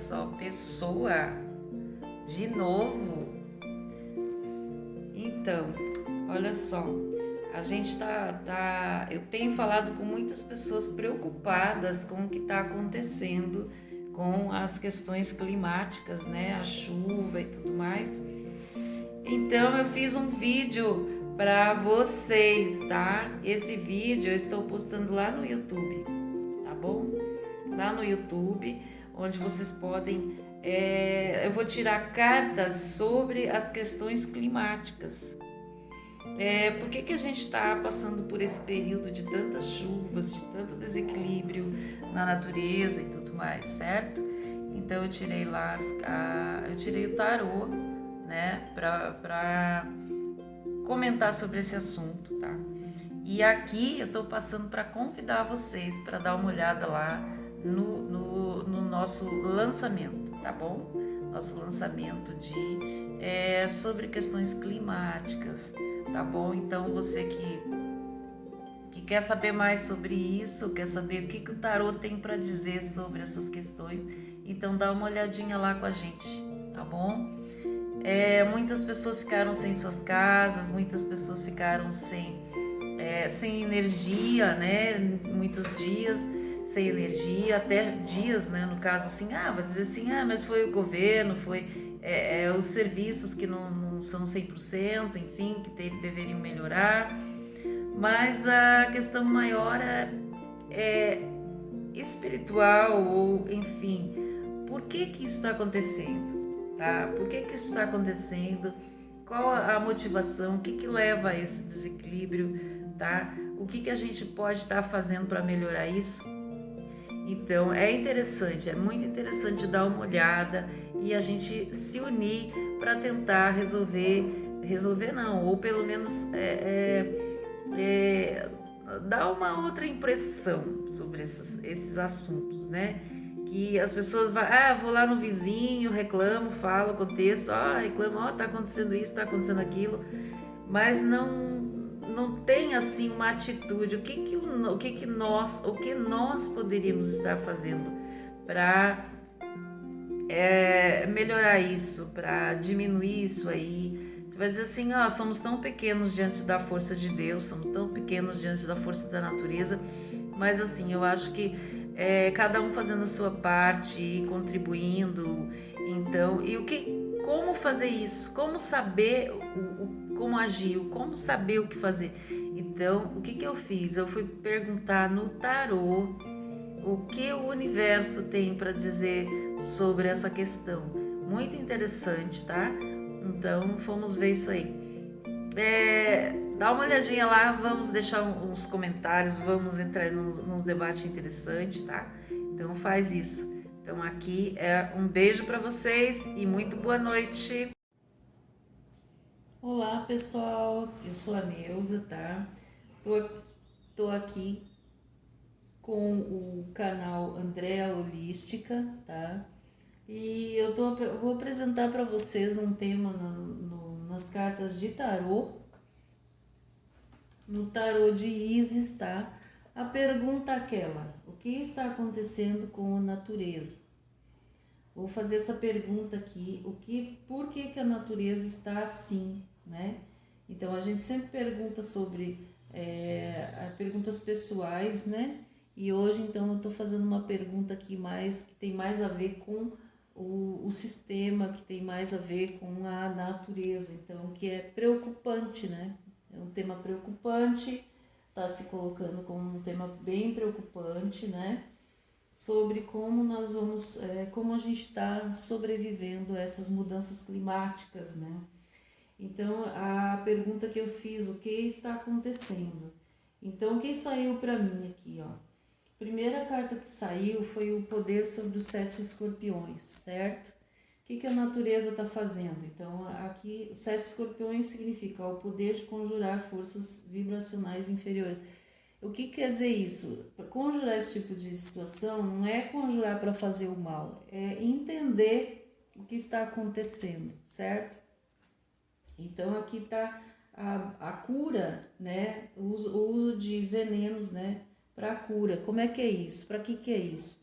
só, pessoa, de novo. Então, olha só, a gente eu tenho falado com muitas pessoas preocupadas com o que está acontecendo com as questões climáticas, né, a chuva e tudo mais. Então eu fiz um vídeo para vocês, tá? Esse vídeo eu estou postando lá no YouTube, tá bom? Lá no YouTube, onde vocês podem... eu vou tirar cartas sobre as questões climáticas. Por que a gente está passando por esse período de tantas chuvas, de tanto desequilíbrio na natureza e tudo mais, certo? Então eu tirei lá, eu tirei o tarô, né, para comentar sobre esse assunto, tá? E aqui eu tô passando para convidar vocês para dar uma olhada lá no nosso lançamento, tá bom? Nosso lançamento sobre questões climáticas, tá bom? Então você que quer saber mais sobre isso, quer saber o que o tarô tem para dizer sobre essas questões, então dá uma olhadinha lá com a gente, tá bom? Muitas pessoas ficaram sem suas casas, muitas pessoas ficaram sem energia, né? Muitos dias sem energia, até dias, né? No caso assim, vai dizer assim, mas foi o governo, foi os serviços que não são 100%, enfim, que deveriam melhorar. Mas a questão maior é espiritual, ou enfim, por que isso está acontecendo? Tá? Por que isso está acontecendo? Qual a motivação? O que leva a esse desequilíbrio? Tá? O que a gente pode estar fazendo para melhorar isso? Então é interessante, é muito interessante dar uma olhada e a gente se unir para tentar resolver não, ou pelo menos dar uma outra impressão sobre esses assuntos, né? Que as pessoas vou lá no vizinho, reclamo, falo, aconteço, reclamo, tá acontecendo isso, tá acontecendo aquilo, mas não tem assim uma atitude. O que nós poderíamos estar fazendo para melhorar isso, para diminuir isso aí? Você vai dizer assim, somos tão pequenos diante da força de Deus, somos tão pequenos diante da força da natureza, mas assim, eu acho que cada um fazendo a sua parte e contribuindo. Então, como fazer isso? Como saber como agir? Como saber o que fazer? Então, o que eu fiz? Eu fui perguntar no tarô o que o universo tem para dizer sobre essa questão. Muito interessante, tá? Então, fomos ver isso aí. Dá uma olhadinha lá, vamos deixar uns comentários, vamos entrar nos debates interessantes, tá? Então faz isso. Então aqui um beijo para vocês e muito boa noite. Olá pessoal, eu sou a Neuza, tá? Tô aqui com o canal Andréa Holística, tá? E eu vou apresentar para vocês um tema nas cartas de tarô, no tarô de Isis, tá? A pergunta é aquela: o que está acontecendo com a natureza? Vou fazer essa pergunta aqui: por que a natureza está assim, né? Então a gente sempre pergunta sobre perguntas pessoais, né? E hoje então eu estou fazendo uma pergunta aqui que tem mais a ver com o sistema, que tem mais a ver com a natureza, então que é preocupante, né? É um tema preocupante, está se colocando como um tema bem preocupante, né? Sobre como nós vamos, como a gente está sobrevivendo a essas mudanças climáticas, né? Então, a pergunta que eu fiz, o que está acontecendo? Então, o que saiu para mim aqui, ó? A primeira carta que saiu foi o poder sobre os 7 escorpiões, certo? O que a natureza está fazendo? Então, aqui, 7 escorpiões significa o poder de conjurar forças vibracionais inferiores. O que quer dizer isso? Conjurar esse tipo de situação não é conjurar para fazer o mal, é entender o que está acontecendo, certo? Então aqui está a cura, né? O uso de venenos, né? Para cura. Como é que é isso? Para que é isso?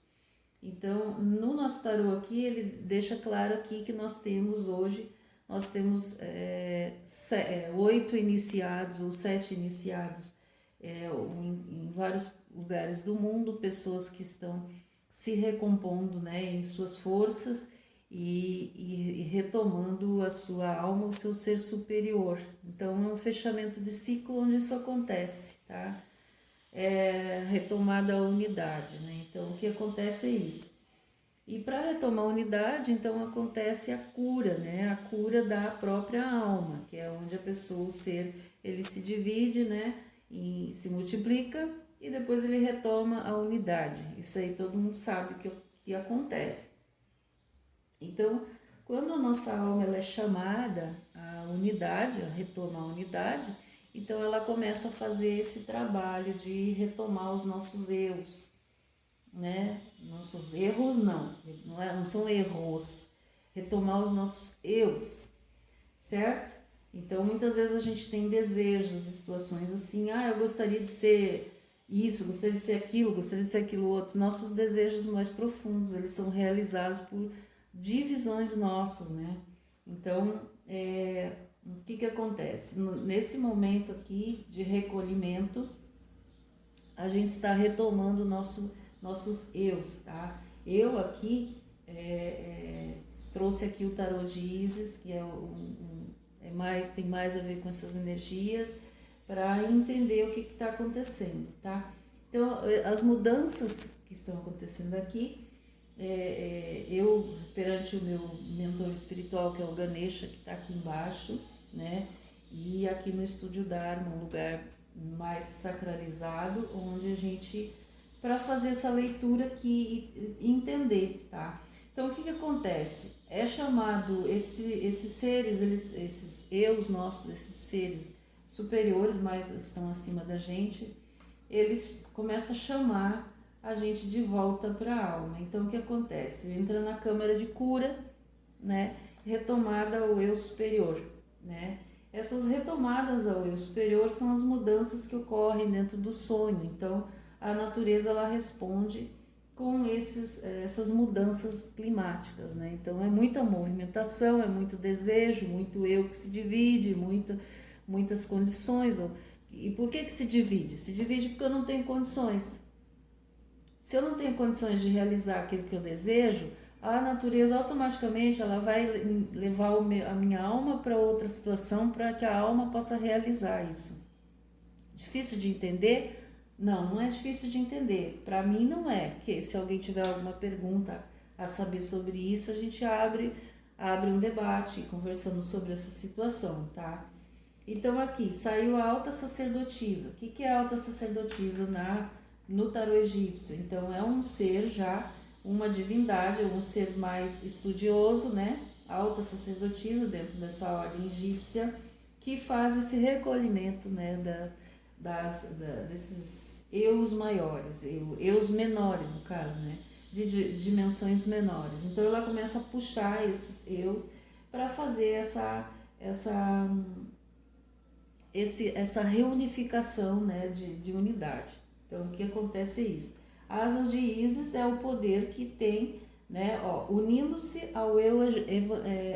Então, no nosso tarô aqui, ele deixa claro aqui que nós temos hoje, 8 iniciados ou 7 iniciados em vários lugares do mundo, pessoas que estão se recompondo, né, em suas forças e retomando a sua alma, o seu ser superior. Então, é um fechamento de ciclo onde isso acontece, tá? Retomada a unidade, né? Então, o que acontece é isso. E para retomar a unidade, então acontece a cura, né? A cura da própria alma, que é onde a pessoa, o ser, ele se divide, né? E se multiplica e depois ele retoma a unidade. Isso aí todo mundo sabe que acontece. Então, quando a nossa alma ela é chamada à unidade, a retomar a unidade, então ela começa a fazer esse trabalho de retomar os nossos eus, né? Nossos erros não são erros, retomar os nossos eus, certo? Então muitas vezes a gente tem desejos, situações assim, eu gostaria de ser isso, gostaria de ser aquilo, gostaria de ser aquilo outro. Nossos desejos mais profundos, eles são realizados por divisões nossas, né? Então, o que acontece? Nesse momento aqui de recolhimento, a gente está retomando nossos eus, tá? Eu aqui trouxe aqui o tarô de Isis, que tem mais a ver com essas energias, para entender o que está acontecendo, tá? Então, as mudanças que estão acontecendo aqui, eu, perante o meu mentor espiritual, que é o Ganesha, que está aqui embaixo, né? E aqui no Estúdio Dharma, um lugar mais sacralizado, onde a gente, para fazer essa leitura aqui e entender, tá? Então, o que acontece? É chamado, esses seres, esses eus nossos, esses seres superiores, mas estão acima da gente, eles começam a chamar a gente de volta para a alma. Então, o que acontece? Entra na câmara de cura, né? Retomada ao eu superior, né? Essas retomadas ao eu superior são as mudanças que ocorrem dentro do sonho. Então, a natureza ela responde com essas mudanças climáticas, né? Então, é muita movimentação, é muito desejo, muito eu que se divide, muitas condições. E por que se divide? Se divide porque eu não tenho condições. Se eu não tenho condições de realizar aquilo que eu desejo, a natureza automaticamente ela vai levar a minha alma para outra situação para que a alma possa realizar isso. Difícil de entender? Não é difícil de entender. Para mim não é. Que se alguém tiver alguma pergunta a saber sobre isso, a gente abre um debate conversando sobre essa situação, tá? Então aqui saiu a alta sacerdotisa. O que é a alta sacerdotisa no tarô egípcio? Então é um ser já, uma divindade, um ser mais estudioso, né? Alta sacerdotisa dentro dessa ordem egípcia, que faz esse recolhimento, né? Desses eus maiores, eus menores no caso, né? De dimensões menores. Então ela começa a puxar esses eus para fazer essa reunificação, né, de unidade. Então, o que acontece é isso. Asas de Ísis é o poder que tem, né, unindo-se ao eu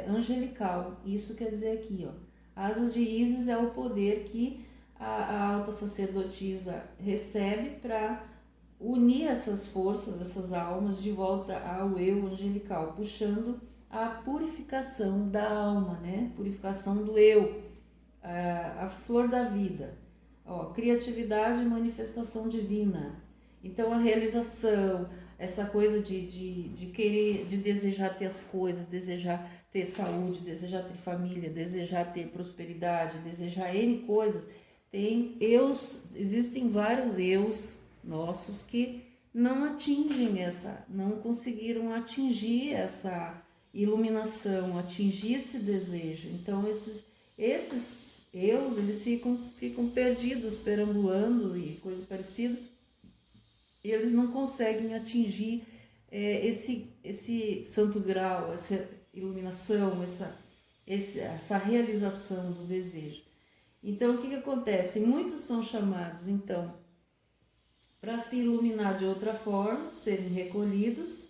angelical. Isso quer dizer aqui, Asas de Ísis é o poder que a alta sacerdotisa recebe para unir essas forças, essas almas de volta ao eu angelical, puxando a purificação da alma, né? Purificação do eu, a flor da vida, criatividade e manifestação divina. Então a realização, essa coisa de querer, de desejar ter as coisas, desejar ter saúde, desejar ter família, desejar ter prosperidade, desejar N coisas. Existem vários eus nossos que não não conseguiram atingir essa iluminação, atingir esse desejo. Então esses eus, eles ficam perdidos, perambulando e coisa parecida, e eles não conseguem atingir esse santo grau, essa iluminação, essa realização do desejo. Então, o que acontece? Muitos são chamados, então, para se iluminar de outra forma, serem recolhidos,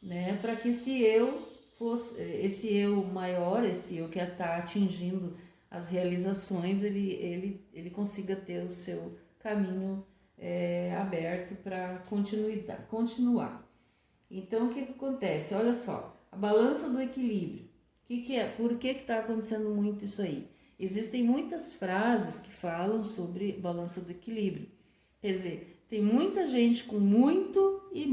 né? Para que esse eu maior, esse eu que está atingindo as realizações, ele consiga ter o seu caminho aberto para continuar. Então, o que acontece? Olha só, a balança do equilíbrio. Que é? Por que está acontecendo muito isso aí? Existem muitas frases que falam sobre balança do equilíbrio. Quer dizer, tem muita gente com muito e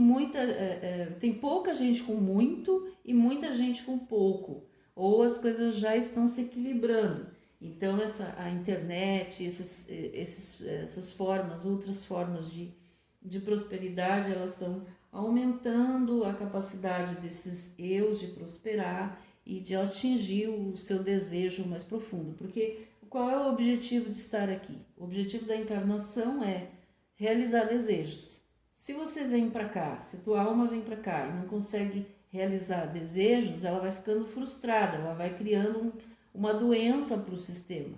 tem pouca gente com muito e muita gente com pouco. Ou as coisas já estão se equilibrando. Então, a internet, essas formas, outras formas de prosperidade, elas estão aumentando a capacidade desses eus de prosperar e de atingir o seu desejo mais profundo. Porque qual é o objetivo de estar aqui? O objetivo da encarnação é realizar desejos. Se você vem para cá, se tua alma vem para cá e não consegue realizar desejos, ela vai ficando frustrada, ela vai criando uma doença para o sistema.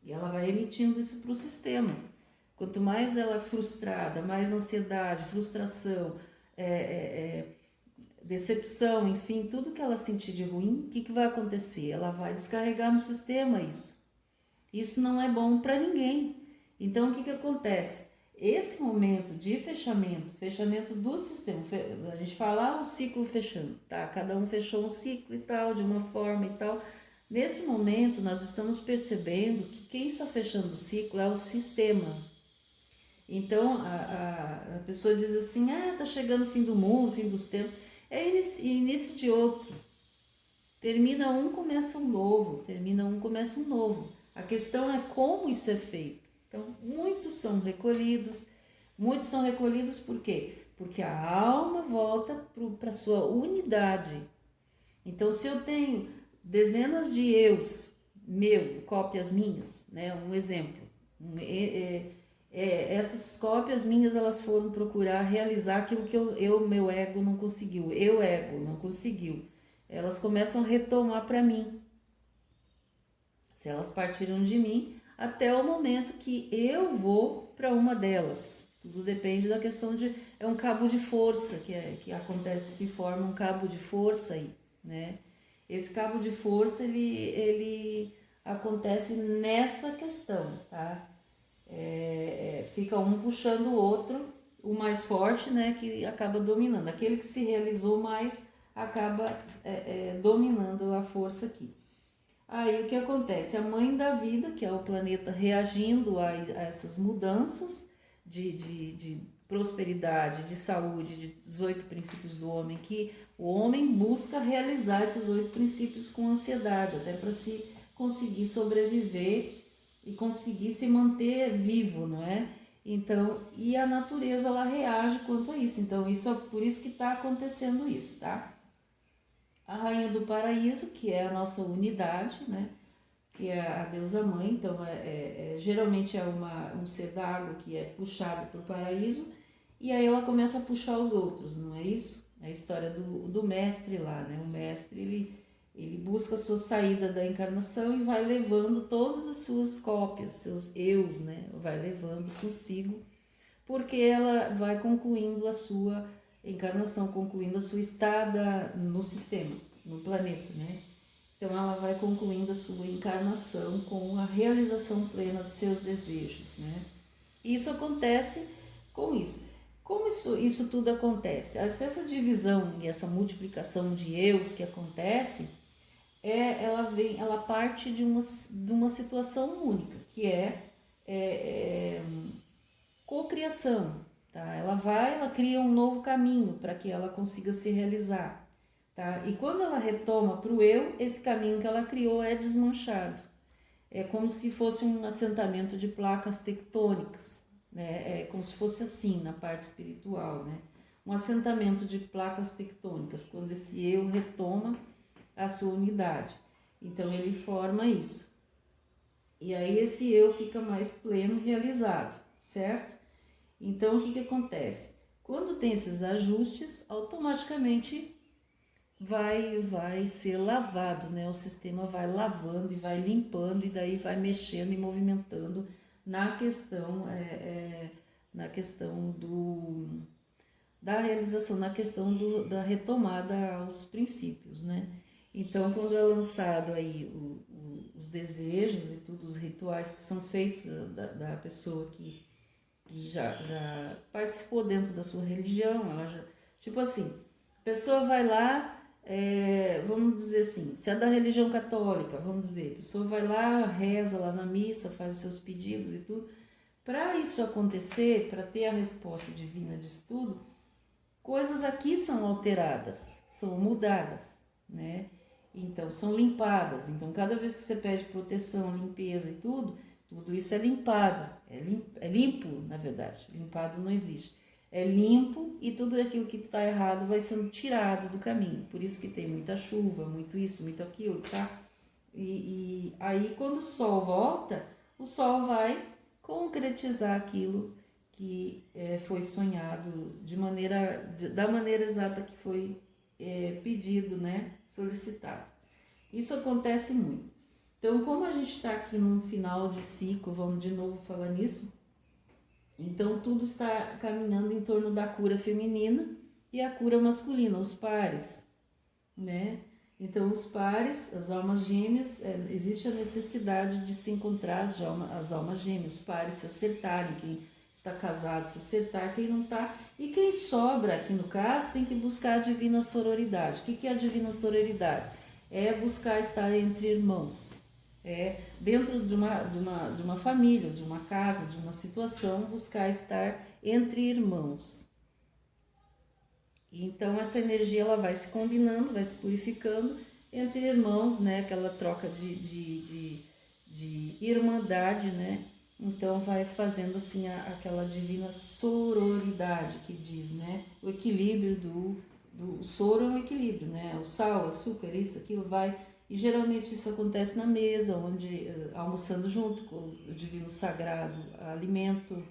E ela vai emitindo isso para o sistema. Quanto mais ela é frustrada, mais ansiedade, frustração, decepção, enfim, tudo que ela sentir de ruim, o que vai acontecer? Ela vai descarregar no sistema isso. Isso não é bom para ninguém. Então, o que acontece? Esse momento de fechamento do sistema, a gente fala o ciclo fechando, tá? Cada um fechou um ciclo e tal, de uma forma e tal. Nesse momento, nós estamos percebendo que quem está fechando o ciclo é o sistema. Então, a pessoa diz assim, tá chegando o fim do mundo, o fim dos tempos. É início de outro. Termina um, começa um novo. Termina um, começa um novo. A questão é como isso é feito. Então, muitos são recolhidos por quê? Porque a alma volta para a sua unidade. Então, se eu tenho dezenas de eus, cópias minhas, né? Um exemplo. Essas cópias minhas, elas foram procurar realizar aquilo que meu ego não conseguiu. Ego não conseguiu. Elas começam a retomar para mim. Se elas partiram de mim, até o momento que eu vou para uma delas. Tudo depende da questão é um cabo de força que acontece, se forma um cabo de força aí, né? Esse cabo de força, ele acontece nessa questão, tá? Fica um puxando o outro, o mais forte, né, que acaba dominando. Aquele que se realizou mais acaba dominando a força aqui. Aí o que acontece? A mãe da vida, que é o planeta reagindo a essas mudanças de prosperidade, de saúde, dos 8 princípios do homem, que o homem busca realizar esses 8 princípios com ansiedade, até para se conseguir sobreviver e conseguir se manter vivo, não é? Então, e a natureza, ela reage quanto a isso. Então, por isso que está acontecendo isso, tá? A rainha do paraíso, que é a nossa unidade, né? Que é a deusa mãe, então geralmente é um ser d'água que é puxado para o paraíso, e aí ela começa a puxar os outros, não é isso? É a história do mestre lá, né? O mestre, ele busca a sua saída da encarnação e vai levando todas as suas cópias, seus eus, né? Vai levando consigo, porque ela vai concluindo a sua encarnação, concluindo a sua estada no sistema, no planeta, né? Então ela vai concluindo a sua encarnação com a realização plena de seus desejos, né? E isso acontece com isso. Como isso tudo acontece? Essa divisão e essa multiplicação de eus que acontece, ela parte de uma situação única, que é cocriação, tá? Ela cria um novo caminho para que ela consiga se realizar, tá? E quando ela retoma para o eu, esse caminho que ela criou é desmanchado. É como se fosse um assentamento de placas tectônicas, né? É como se fosse assim na parte espiritual, né? Um assentamento de placas tectônicas, quando esse eu retoma a sua unidade. Então ele forma isso. E aí esse eu fica mais pleno, realizado, certo? Então, o que acontece? Quando tem esses ajustes, automaticamente vai ser lavado, né? O sistema vai lavando e vai limpando e daí vai mexendo e movimentando na questão da realização, na questão da retomada aos princípios, né? Então, quando é lançado aí os desejos e tudo, os rituais que são feitos da pessoa que já participou dentro da sua religião, ela já, tipo assim, a pessoa vai lá, vamos dizer assim, se é da religião católica, vamos dizer, a pessoa vai lá, reza lá na missa, faz os seus pedidos e tudo. Para isso acontecer, para ter a resposta divina disso tudo, coisas aqui são alteradas, são mudadas, né? Então, são limpadas. Então, cada vez que você pede proteção, limpeza e tudo isso é limpado. É limpo, na verdade. Limpado não existe. É limpo e tudo aquilo que está errado vai sendo tirado do caminho. Por isso que tem muita chuva, muito isso, muito aquilo, tá? E aí, quando o sol volta, o sol vai concretizar aquilo que foi sonhado da maneira exata que foi pedido, né, solicitado. Isso acontece muito. Então, como a gente está aqui num final de ciclo, vamos de novo falar nisso, então tudo está caminhando em torno da cura feminina e a cura masculina, os pares, né? Então, os pares, as almas gêmeas, existe a necessidade de se encontrar as almas gêmeas, os pares se acertarem, quem está casado se acertar, quem não está. E quem sobra, aqui no caso, tem que buscar a divina sororidade. O que é a divina sororidade? É buscar estar entre irmãos. É dentro de uma família, de uma casa, de uma situação, buscar estar entre irmãos. Então essa energia ela vai se combinando, vai se purificando entre irmãos, né? Aquela troca de irmandade, né? Então vai fazendo assim aquela divina sororidade que diz, né? O equilíbrio do soro é um equilíbrio, né? O sal, o açúcar, isso, aquilo vai. E geralmente isso acontece na mesa, onde almoçando junto com o divino sagrado, alimento,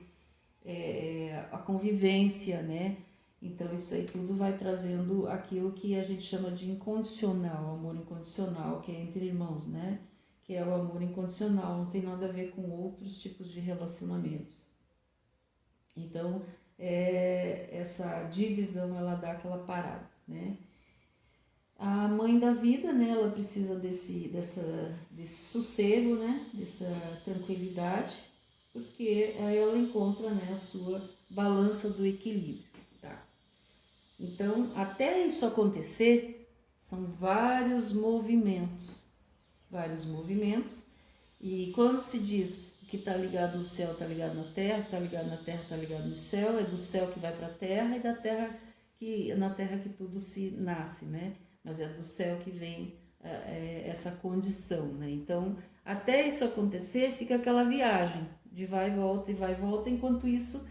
a convivência, né? Então isso aí tudo vai trazendo aquilo que a gente chama de incondicional, amor incondicional, que é entre irmãos, né? Que é o amor incondicional, não tem nada a ver com outros tipos de relacionamentos. Então, essa divisão, ela dá aquela parada, né? A mãe da vida, né, ela precisa desse sossego, né, dessa tranquilidade, porque aí ela encontra, né, a sua balança do equilíbrio, tá? Então, até isso acontecer, são vários movimentos, e quando se diz que está ligado no céu, está ligado na terra, está ligado na terra, está ligado no céu, é do céu que vai para a terra e da terra na terra que tudo se nasce, né? Mas é do céu que vem essa condição, né? Então, até isso acontecer, fica aquela viagem de vai e volta, enquanto isso,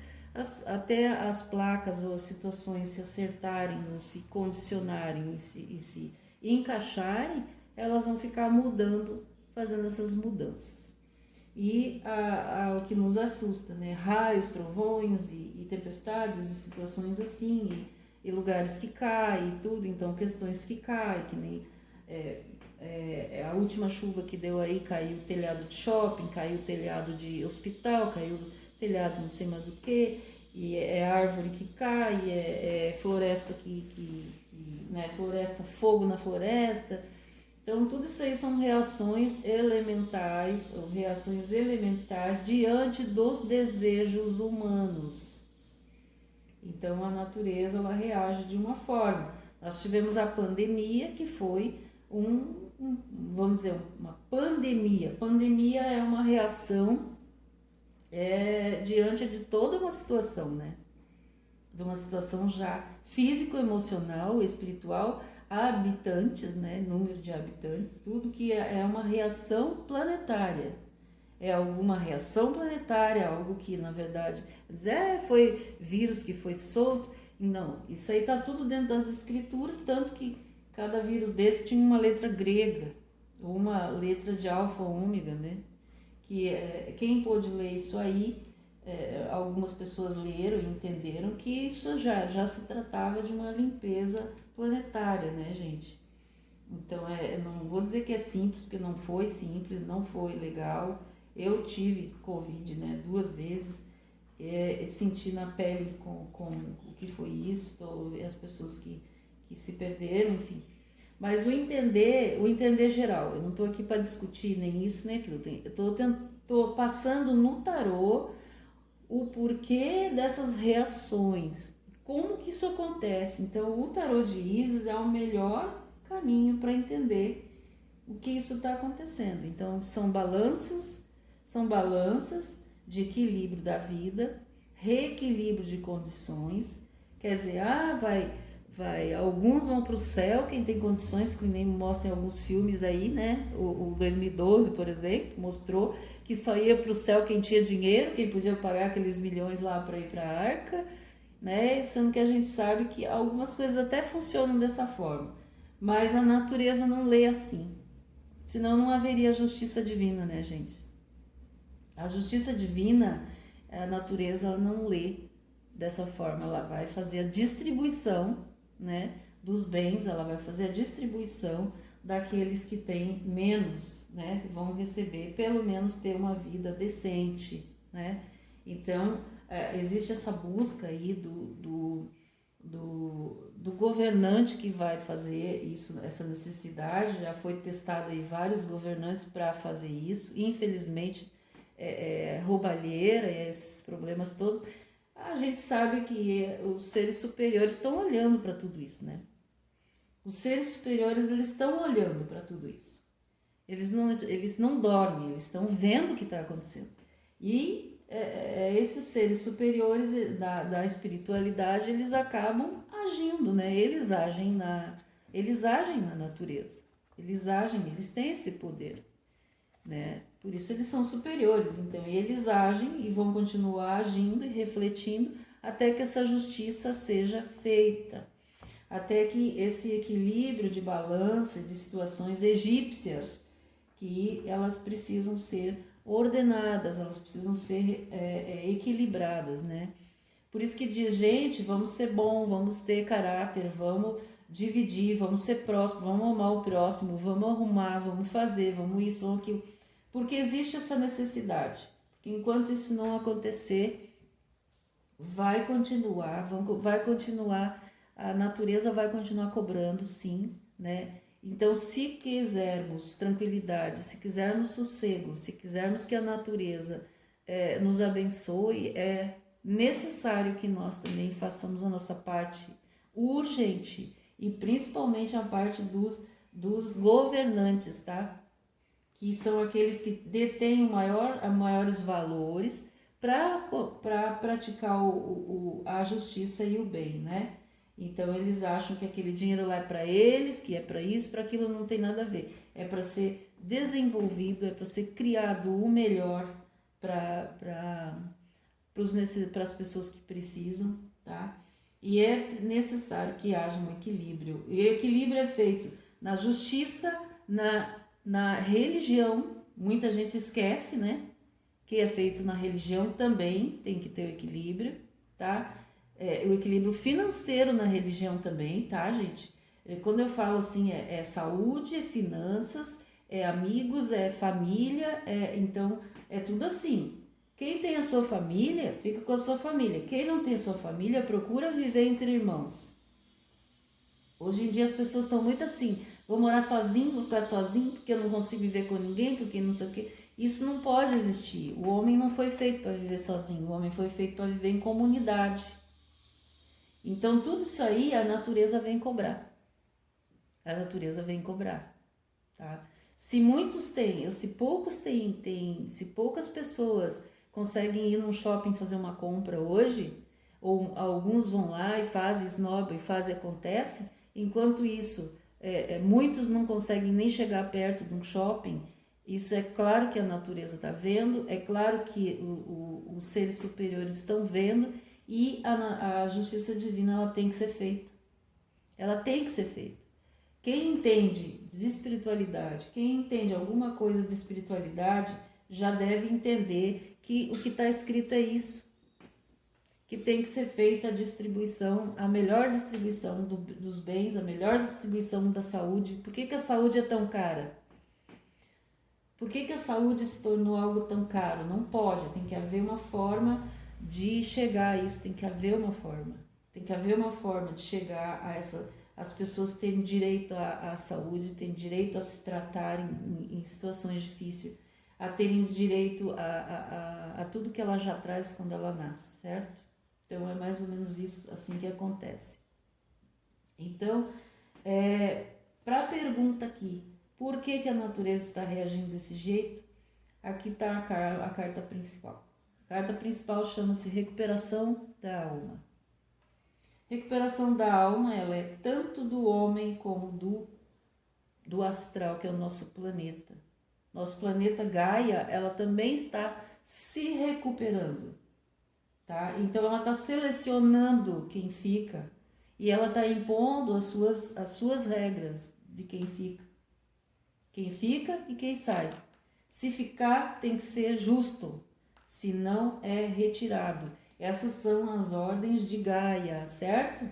até as placas ou as situações se acertarem, ou se condicionarem e se encaixarem, elas vão ficar mudando, fazendo essas mudanças. E o que nos assusta, né? Raios, trovões e tempestades e situações assim, e lugares que caem e tudo, então questões que caem, que nem a última chuva que deu aí, caiu o telhado de shopping, caiu o telhado de hospital, caiu o telhado não sei mais o que, e é árvore que cai, é floresta né, floresta, fogo na floresta. Então tudo isso aí são reações elementais diante dos desejos humanos. Então a natureza ela reage de uma forma. Nós tivemos a pandemia, que foi vamos dizer, uma pandemia. Pandemia é uma reação diante de toda uma situação, né? De uma situação já físico-emocional, espiritual, habitantes, né? Número de habitantes, tudo que é uma reação planetária. É alguma reação planetária, algo que na verdade foi vírus que foi solto. Não, isso aí está tudo dentro das escrituras, tanto que cada vírus desse tinha uma letra grega, ou uma letra de alfa ou ômega, né? Que quem pôde ler isso aí, algumas pessoas leram e entenderam que isso já se tratava de uma limpeza planetária, né, gente? Então, não vou dizer que é simples, porque não foi simples, não foi legal. Eu tive Covid, né, 2 vezes, sentir na pele com o que foi isso, as pessoas que se perderam, enfim. Mas o entender geral, eu não estou aqui para discutir nem isso nem aquilo, eu estou passando no tarô o porquê dessas reações, como que isso acontece. Então o tarô de Isis é o melhor caminho para entender o que isso está acontecendo. Então são balanças de equilíbrio da vida, reequilíbrio de condições, quer dizer, alguns vão para o céu, quem tem condições, que nem mostram em alguns filmes aí, né? O 2012, por exemplo, mostrou que só ia para o céu quem tinha dinheiro, quem podia pagar aqueles milhões lá para ir para a arca, né? Sendo que a gente sabe que algumas coisas até funcionam dessa forma, mas a natureza não lê assim, senão não haveria justiça divina, né, gente? A justiça divina, a natureza ela não lê dessa forma, ela vai fazer a distribuição, né, dos bens, ela vai fazer a distribuição daqueles que têm menos, né, vão receber, pelo menos ter uma vida decente, né. Então, existe essa busca aí do governante que vai fazer isso, essa necessidade, já foi testado aí vários governantes para fazer isso, infelizmente, roubalheira e esses problemas todos, a gente sabe que os seres superiores estão olhando para tudo isso, né? Os seres superiores, eles estão olhando para tudo isso. Eles não dormem, eles estão vendo o que está acontecendo. E esses seres superiores da espiritualidade, eles acabam agindo, né? Eles agem na natureza. Eles têm esse poder, né? Por isso eles são superiores, então eles agem e vão continuar agindo e refletindo até que essa justiça seja feita, até que esse equilíbrio de balança, de situações egípcias, que elas precisam ser ordenadas, elas precisam ser equilibradas, né? Por isso que diz, gente, vamos ser bom, vamos ter caráter, vamos dividir, vamos ser próximo, vamos amar o próximo, vamos arrumar, vamos fazer, vamos isso, vamos aquilo. Porque existe essa necessidade. Porque enquanto isso não acontecer, vai continuar, a natureza vai continuar cobrando, sim, né? Então, se quisermos tranquilidade, se quisermos sossego, se quisermos que a natureza nos abençoe, é necessário que nós também façamos a nossa parte urgente, e principalmente a parte dos governantes, tá? Que são aqueles que detêm maiores valores para praticar a justiça e o bem, né? Então eles acham que aquele dinheiro lá é para eles, que é para isso, para aquilo, não tem nada a ver. É para ser desenvolvido, é para ser criado o melhor para as pessoas que precisam, tá? E é necessário que haja um equilíbrio. E o equilíbrio é feito na justiça, na religião. Muita gente esquece, né? Que é feito na religião também, tem que ter o equilíbrio, tá? O equilíbrio financeiro na religião também, tá, gente? Quando eu falo assim, é saúde, é finanças, é amigos, é família, então é tudo assim. Quem tem a sua família, fica com a sua família. Quem não tem a sua família, procura viver entre irmãos. Hoje em dia as pessoas estão muito assim, vou morar sozinho, vou ficar sozinho porque eu não consigo viver com ninguém, porque não sei o quê. Isso não pode existir. O homem não foi feito para viver sozinho, o homem foi feito para viver em comunidade. Então tudo isso aí a natureza vem cobrar. A natureza vem cobrar, tá? Se muitos têm, se poucos têm, se poucas pessoas conseguem ir num shopping fazer uma compra hoje, ou alguns vão lá e fazem, esnobam e fazem, acontece, enquanto isso, muitos não conseguem nem chegar perto de um shopping. Isso é claro que a natureza está vendo, é claro que os seres superiores estão vendo, e a justiça divina ela tem que ser feita. Ela tem que ser feita. Quem entende de espiritualidade, quem entende alguma coisa de espiritualidade, já deve entender que o que está escrito é isso. Que tem que ser feita a distribuição, a melhor distribuição dos bens, a melhor distribuição da saúde. Por que a saúde é tão cara? Por que a saúde se tornou algo tão caro? Não pode, tem que haver uma forma de chegar a isso, tem que haver uma forma. Tem que haver uma forma de chegar a essa... As pessoas terem direito à saúde, terem direito a se tratarem em situações difíceis, a terem direito a tudo que ela já traz quando ela nasce, certo? Então é mais ou menos isso assim que acontece. Então, para a pergunta aqui, por que a natureza está reagindo desse jeito? Aqui está a carta principal. A carta principal chama-se Recuperação da Alma. Recuperação da alma, ela é tanto do homem como do astral, que é o nosso planeta. Nosso planeta Gaia, ela também está se recuperando, tá? Então ela está selecionando quem fica e ela está impondo as suas regras de quem fica. Quem fica e quem sai. Se ficar, tem que ser justo, se não é retirado. Essas são as ordens de Gaia, certo?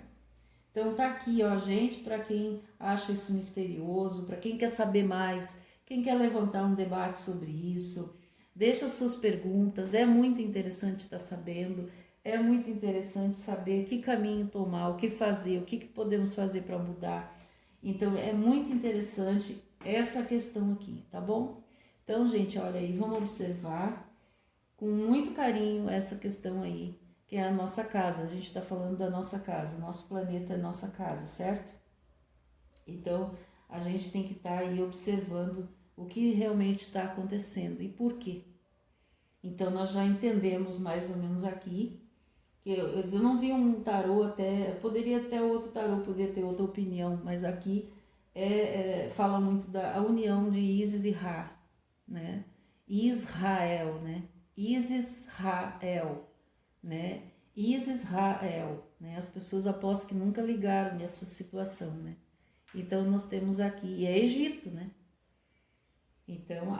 Então tá aqui, ó, gente, para quem acha isso misterioso, para quem quer saber mais, quem quer levantar um debate sobre isso, deixa suas perguntas, é muito interessante estar sabendo, é muito interessante saber que caminho tomar, o que fazer, o que podemos fazer para mudar. Então é muito interessante essa questão aqui, tá bom? Então, gente, olha aí, vamos observar com muito carinho essa questão aí, que é a nossa casa. A gente está falando da nossa casa, nosso planeta é nossa casa, certo? Então, a gente tem que estar aí observando o que realmente está acontecendo e por quê. Então, nós já entendemos mais ou menos aqui, que eu não vi um tarô até, poderia até outro tarô, poderia ter outra opinião, mas aqui fala muito da união de Isis e Ra, né? Israel, né? Isis-Rael, né? Isis-Rael, né? As pessoas apostam que nunca ligaram nessa situação, né? Então nós temos aqui, e é Egito, né? Então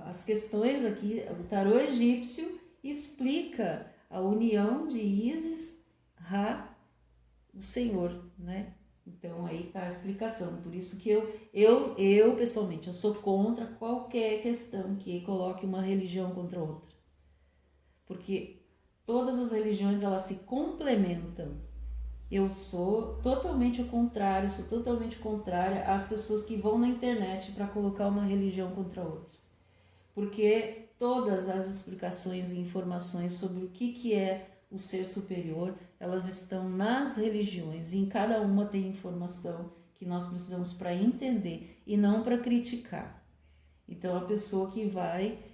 as questões aqui, o tarô egípcio explica a união de Isis, Ra, o Senhor, né? Então aí está a explicação. Por isso que eu pessoalmente, eu sou contra qualquer questão que coloque uma religião contra outra. Porque todas as religiões, elas se complementam. Eu sou totalmente ao contrário, sou totalmente contrária às pessoas que vão na internet para colocar uma religião contra outra. Porque todas as explicações e informações sobre o que é o ser superior, elas estão nas religiões, e em cada uma tem informação que nós precisamos para entender e não para criticar. Então a pessoa que vai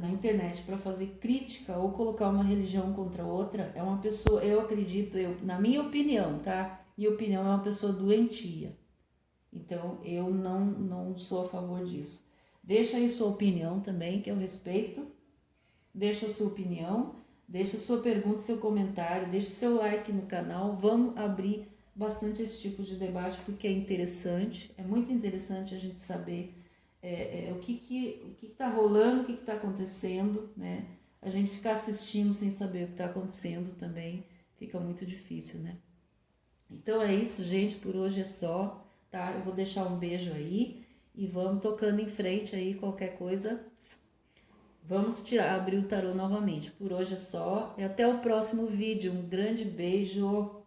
na internet para fazer crítica ou colocar uma religião contra outra, é uma pessoa, eu acredito, na minha opinião, tá? Minha opinião é uma pessoa doentia. Então eu não sou a favor disso. Deixa aí sua opinião também, que eu respeito. Deixa a sua opinião, deixa a sua pergunta, seu comentário, deixa seu like no canal. Vamos abrir bastante esse tipo de debate, porque é interessante, é muito interessante a gente saber o que está rolando, o que está acontecendo, né? A gente ficar assistindo sem saber o que está acontecendo também fica muito difícil, né? Então é isso, gente, por hoje é só, tá? Eu vou deixar um beijo aí e vamos tocando em frente aí, qualquer coisa. Vamos abrir o tarô novamente. Por hoje é só e até o próximo vídeo. Um grande beijo.